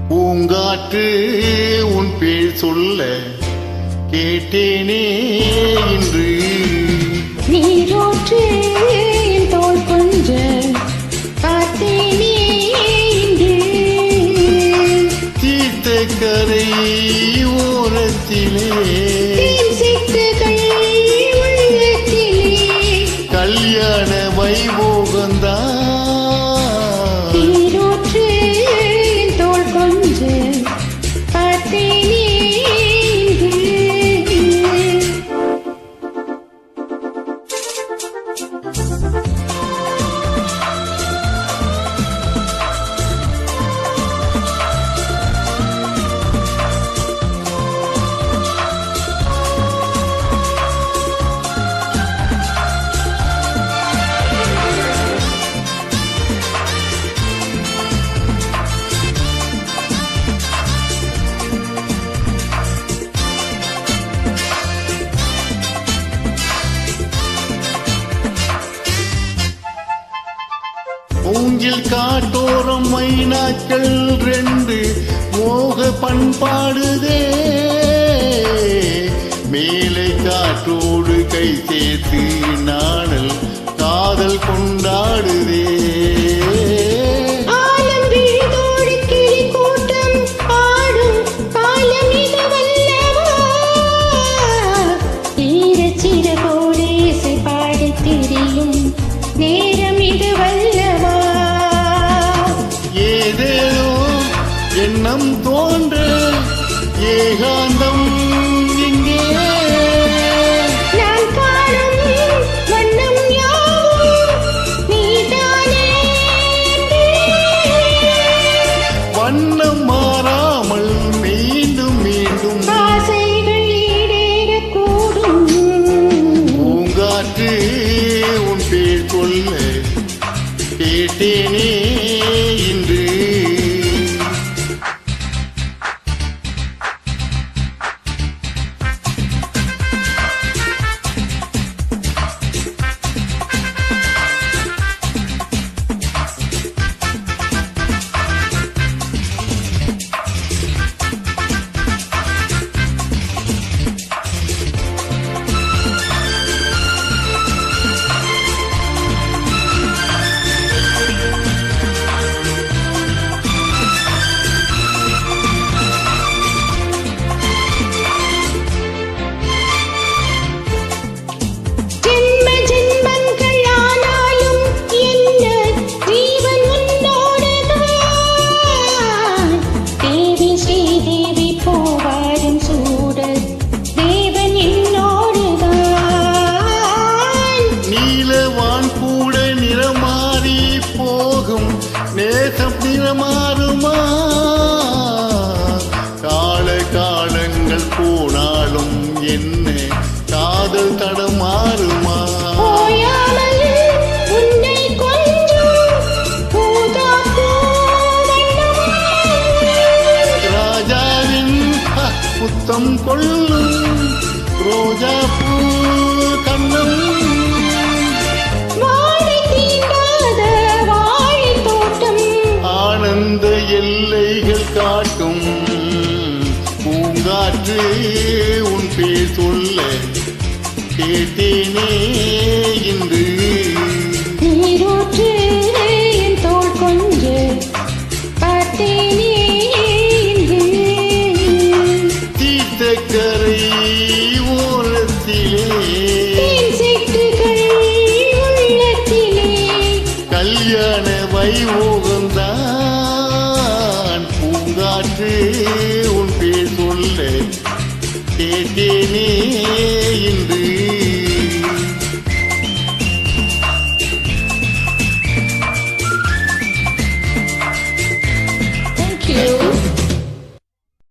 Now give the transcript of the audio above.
பூங்காற்று உன் பேர் சொல்ல கேட்டேனே இன்று. நீரோற்று என் தோள் கொஞ்ச பார்த்தேனே இன்று. தீர்த்த கரை ஓரத்திலே சிட்டுகள் உள்ளத்திலே கல்யாண வைபோகந்தான். நீரோற்று என் தோள் கொஞ்ச பார்த்தேனே இன்று. மூங்கில் காட்டோரம் மைனாக்கள் ரெண்டு மோக பண்பாடுதே. மேலை காற்றோடு கை சேர்த்து நாணல் காதல் கொண்டாடுதே. நேரம் இது வல்லவா ஏதேதோ எண்ணம் தோன்ற ஏகாந்தம் இங்கே. நான் காணும் வண்ணம் யாவும் நீதானே. வண்ணம் மாறாமல் மீண்டும் மீண்டும் ஆசைகள் ஈடேறக்கூடும். பூங்காற்று உன் பேர் சொல்ல கேட்டேனே இன்று. நேசம் நிறமாறுமா? கால காலங்கள் போனாலும் என்ன காதல் தடமாறுமா? ராஜாவின் புத்தம் கொள்ளும் ரோஜா பூ கண்ணம். ஆனந்த எல்லைகள் காட்டும் பூங்காற்று உன் பேர் சொல்ல கேட்டேனே இன்று. நீரோற்று என் தோள் கொஞ்ச பார்த்தேனே இன்று. தீர்த்த கரை ஓரத்திலே சிட்டுகள் உள்ளத்திலே கல்யாண வைபோகந்தான். பூங்காற்று உன் பேர் சொல்ல கேட்டேனே